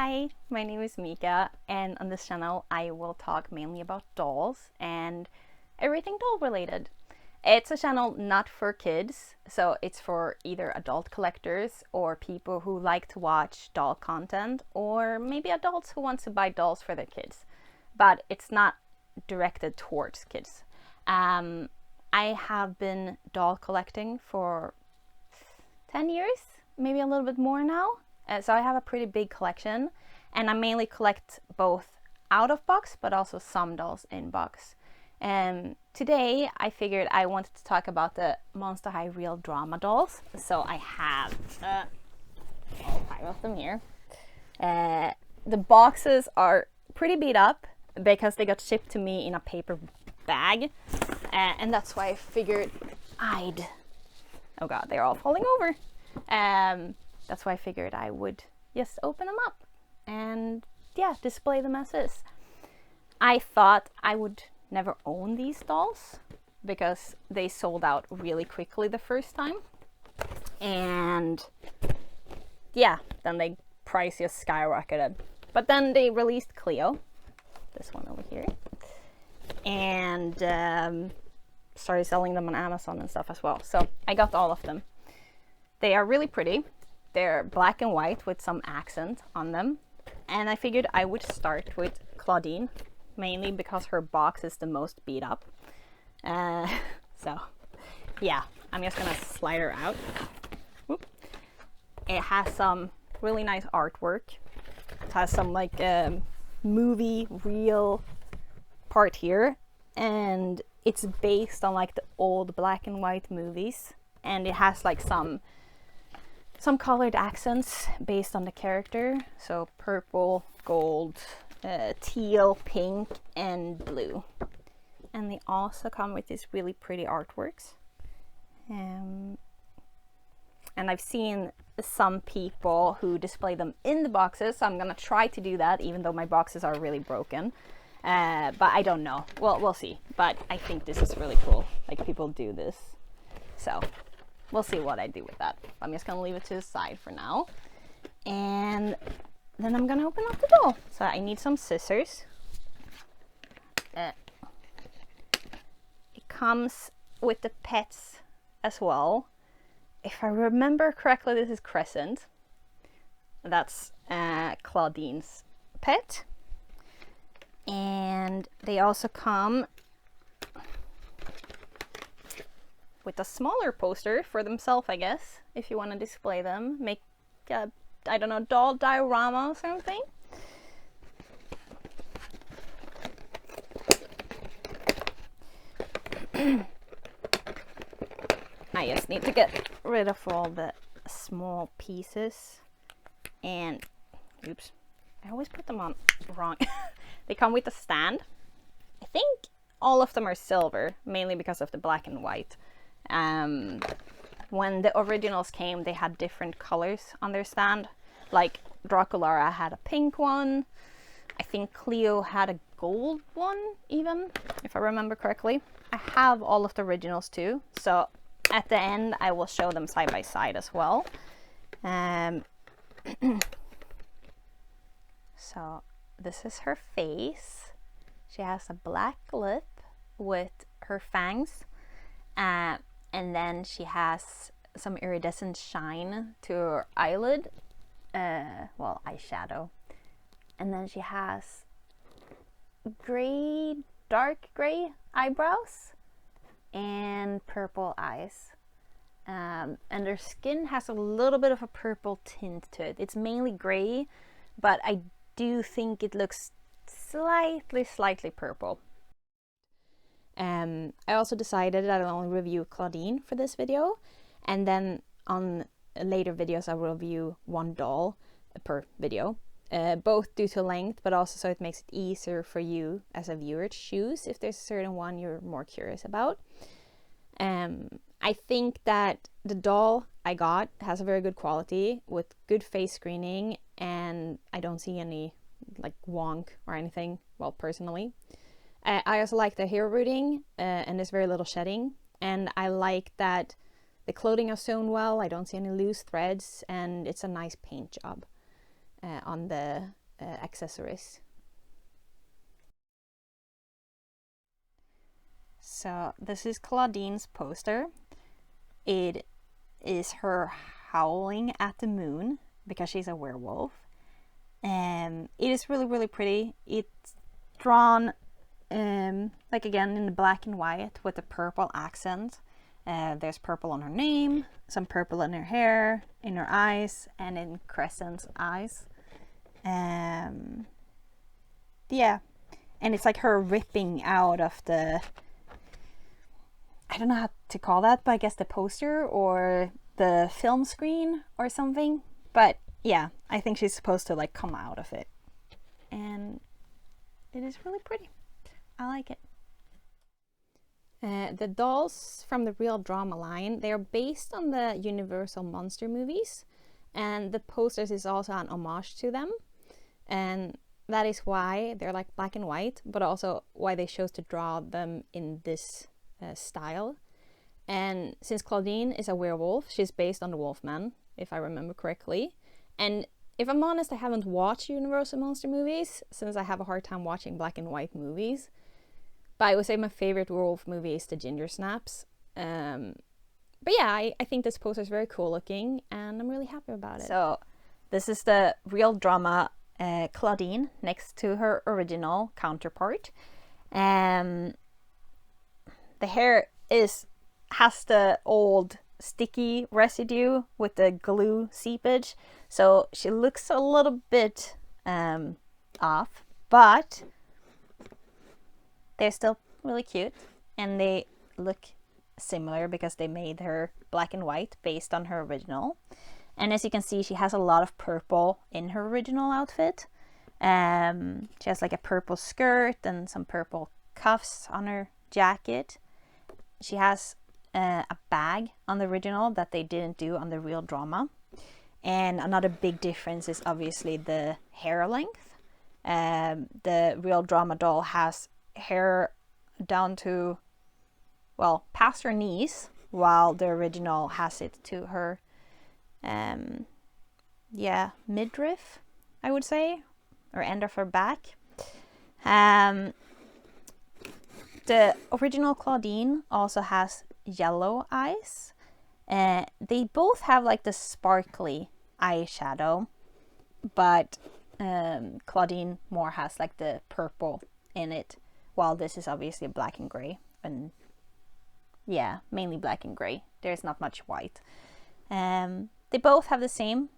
Hi, my name is Mika, and on this channel I will talk mainly about dolls and everything doll related. It's a channel not for kids, so it's for either adult collectors or people who like to watch doll content, or maybe adults who want to buy dolls for their kids. But it's not directed towards kids. I have been doll collecting for 10 years, maybe a little bit more now. So I have a pretty big collection, and I mainly collect both out of box but also some dolls in box. And today I figured I wanted to talk about the Monster High Real Drama dolls. So I have all 5 of them here. The boxes are pretty beat up because they got shipped to me in a paper bag, and that's why I figured oh god, they're all falling over. That's why I figured I would just open them up and display them as is. I thought I would never own these dolls because they sold out really quickly the first time, and then the price just skyrocketed. But then they released Cleo, this one over here, and started selling them on Amazon and stuff as well. So I got all of them. They are really pretty. They're black and white with some accent on them. And I figured I would start with Clawdeen, mainly because her box is the most beat up. So yeah, I'm just gonna slide her out. Whoop. It has some really nice artwork. It has some like movie real part here, and it's based on like the old black and white movies, and it has like some colored accents based on the character, so purple, gold, teal, pink, and blue. And they also come with these really pretty artworks. And I've seen some people who display them in the boxes, so I'm gonna try to do that, even though my boxes are really broken. But I don't know. Well, we'll see. But I think this is really cool. Like, people do this. So we'll see what I do with that. I'm just gonna leave it to the side for now. And then I'm gonna open up the doll. So I need some scissors. It comes with the pets as well. If I remember correctly, this is Crescent. That's Clawdeen's pet. And they also come with a smaller poster for themselves, I guess, if you want to display them. Make a, I don't know, doll diorama or something. I just need to get rid of all the small pieces. And oops, I always put them on wrong. They come with a stand. I think all of them are silver, mainly because of the black and white. When the originals came, they had different colors on their stand. Like Draculaura had a pink one. I think Cleo had a gold one, even, if I remember correctly. I have all of the originals too, so at the end I will show them side by side as well. So this is her face. She has a black lip with her fangs, and then she has some iridescent shine to her eyelid, well, eyeshadow. And then she has gray, dark gray eyebrows and purple eyes. And her skin has a little bit of a purple tint to it. It's mainly gray, but I do think it looks slightly purple. I also decided that I'll only review Clawdeen for this video, and then on later videos I will review one doll per video, both due to length, but also so it makes it easier for you as a viewer to choose if there's a certain one you're more curious about. I think that the doll I got has a very good quality with good face screening, and I don't see any like wonk or anything, well, personally. I also like the hair rooting, and there's very little shedding, and I like that the clothing is sewn well. I don't see any loose threads, and it's a nice paint job on the accessories. So this is Clawdeen's poster. It is her howling at the moon because she's a werewolf. And it is really, really pretty. It's drawn like again in the black and white with a purple accent. There's purple on her name, some purple in her hair, in her eyes, and in Crescent's eyes. Yeah, and it's like her ripping out of the, I don't know how to call that, but I guess the poster or the film screen or something. But yeah, I think she's supposed to like come out of it. And it is really pretty. I like it. The dolls from the Real Drama line, they are based on the Universal Monster movies. And the posters is also an homage to them. And that is why they're like black and white, but also why they chose to draw them in this style. And since Clawdeen is a werewolf, she's based on the Wolfman, if I remember correctly. And if I'm honest, I haven't watched Universal Monster movies since I have a hard time watching black and white movies. But I would say my favorite werewolf movie is the Ginger Snaps. But yeah, I think this poster is very cool looking and I'm really happy about it. So this is the Real Drama Clawdeen next to her original counterpart. The hair has the old sticky residue with the glue seepage, so she looks a little bit off, but they're still really cute and they look similar because they made her black and white based on her original. And as you can see, she has a lot of purple in her original outfit. She has like a purple skirt and some purple cuffs on her jacket. She has a bag on the original that they didn't do on the Real Drama. And another big difference is obviously the hair length. The Real Drama doll has hair down to, well, past her knees, while the original has it to her, midriff, I would say, or end of her back. The original Clawdeen also has yellow eyes. They both have like the sparkly eyeshadow, but Clawdeen more has like the purple in it, while this is obviously black and gray, and yeah, mainly black and gray. There's not much white. They both have the same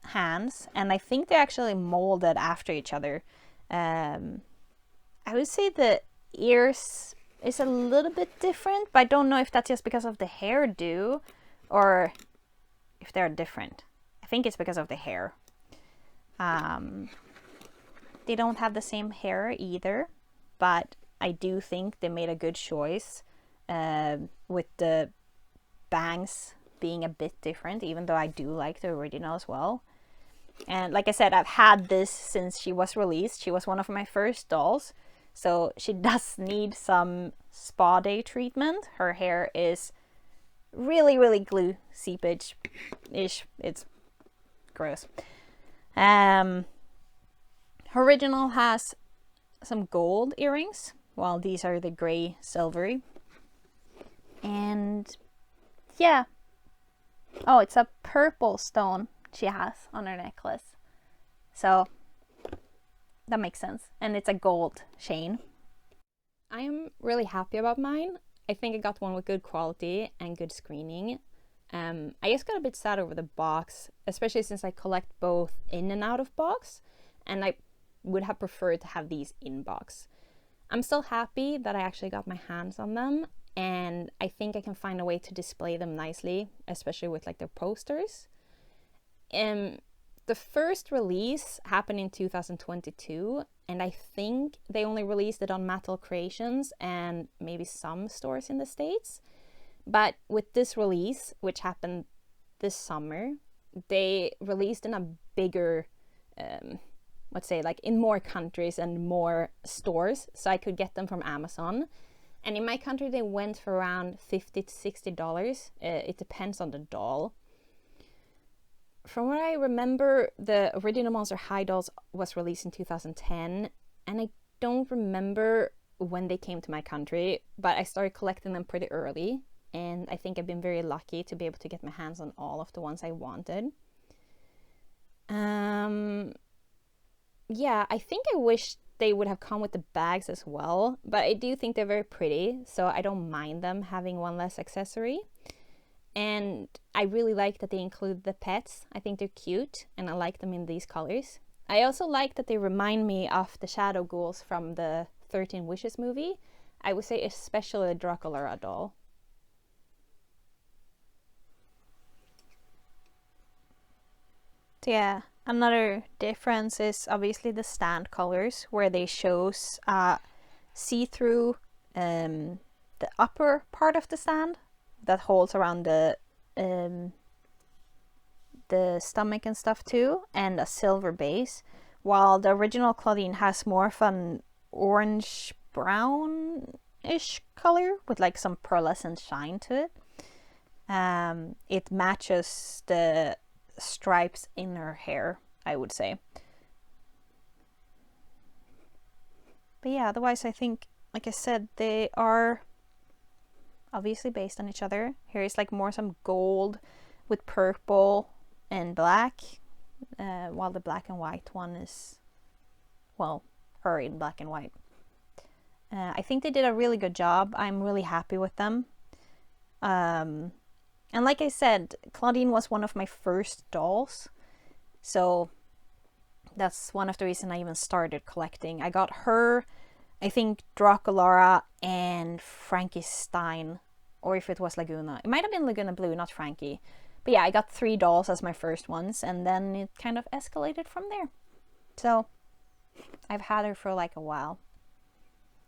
hands, and I think they're actually molded after each other. I would say the ears is a little bit different, but I don't know if that's just because of the hairdo or if they're different. I think it's because of the hair. They don't have the same hair either, but I do think they made a good choice with the bangs being a bit different, even though I do like the original as well. And like I said, I've had this since she was released. She was one of my first dolls, so she does need some spa day treatment. Her hair is really, really glue seepage-ish. It's gross. Her original has some gold earrings, while these are the gray silvery. And yeah. Oh, it's a purple stone she has on her necklace. So that makes sense. And it's a gold chain. I am really happy about mine. I think I got one with good quality and good screening. I just got a bit sad over the box, especially since I collect both in and out of box, and I would have preferred to have these in box. I'm still happy that I actually got my hands on them, and I think I can find a way to display them nicely, especially with like their posters. The first release happened in 2022, and I think they only released it on Mattel Creations and maybe some stores in the States. But with this release, which happened this summer, they released in a bigger, let's say like in more countries and more stores, so I could get them from Amazon. And in my country, they went for around $50 to $60. It depends on the doll. From what I remember, the original Monster High dolls was released in 2010, and I don't remember when they came to my country, but I started collecting them pretty early, and I think I've been very lucky to be able to get my hands on all of the ones I wanted. Yeah, I think I wish they would have come with the bags as well, but I do think they're very pretty, so I don't mind them having one less accessory. And I really like that they include the pets. I think they're cute, and I like them in these colors. I also like that they remind me of the shadow ghouls from the 13 Wishes movie. I would say especially the Dracula doll. Yeah, another difference is obviously the stand colors, where they shows see-through the upper part of the stand that holds around the stomach and stuff too, and a silver base, while the original Clawdeen has more of an orange brownish color with like some pearlescent shine to it. It matches the stripes in her hair, I would say. But yeah, otherwise I think, like I said, they are obviously based on each other. Here is like more some gold with purple and black, while the black and white one is, well, her in black and white. I think they did a really good job. I'm really happy with them. And like I said, Clawdeen was one of my first dolls, so that's one of the reasons I even started collecting. I got her, I think Dracula and Frankenstein, or if it was Laguna. It might have been Laguna Blue, not Frankie. But yeah, I got 3 dolls as my first ones, and then it kind of escalated from there. So I've had her for like a while.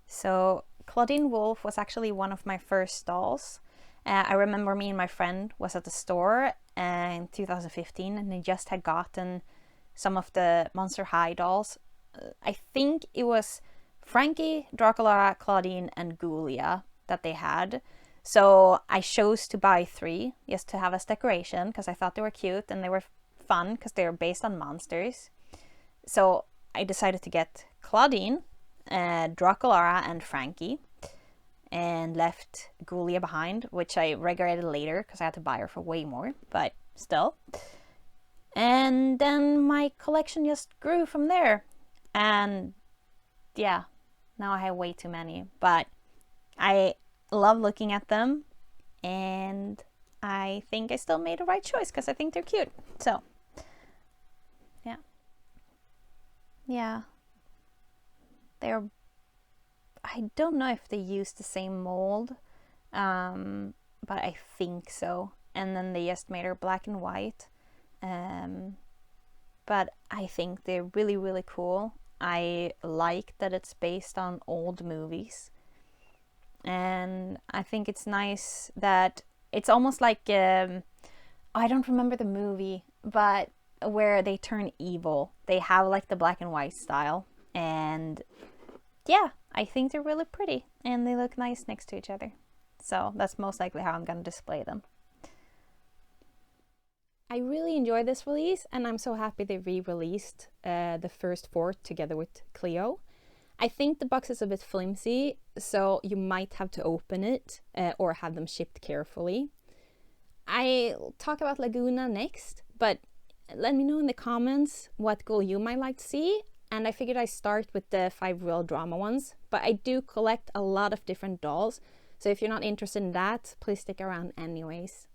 So Clawdeen Wolf was actually one of my first dolls. I remember me and my friend was at the store in 2015, and they just had gotten some of the Monster High dolls. I think it was Frankie, Dracula, Clawdeen, and Ghoulia that they had. So I chose to buy 3 just to have as decoration, because I thought they were cute and they were fun because they were based on monsters. So I decided to get Clawdeen, Dracula, and Frankie, and left Ghoulia behind, which I regretted later because I had to buy her for way more, but still. And then my collection just grew from there. And yeah, now I have way too many, but I love looking at them, and I think I still made the right choice because I think they're cute. So yeah, they're, I don't know if they use the same mold, but I think so. And then they just made her black and white, but I think they're really, really cool. I like that it's based on old movies, and I think it's nice that it's almost like I don't remember the movie, but where they turn evil, they have like the black and white style, and yeah, I think they're really pretty and they look nice next to each other. So that's most likely how I'm going to display them. I really enjoyed this release, and I'm so happy they re-released the first 4 together with Cleo. I think the box is a bit flimsy, so you might have to open it or have them shipped carefully. I'll talk about Laguna next, but let me know in the comments what goal you might like to see. And I figured I'd start with the 5 real drama ones, but I do collect a lot of different dolls, so if you're not interested in that, please stick around anyways.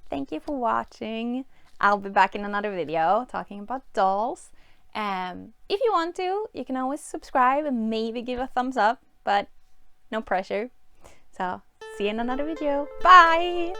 Thank you for watching. I'll be back in another video talking about dolls. If you want to, you can always subscribe and maybe give a thumbs up, but no pressure. So, see you in another video. Bye!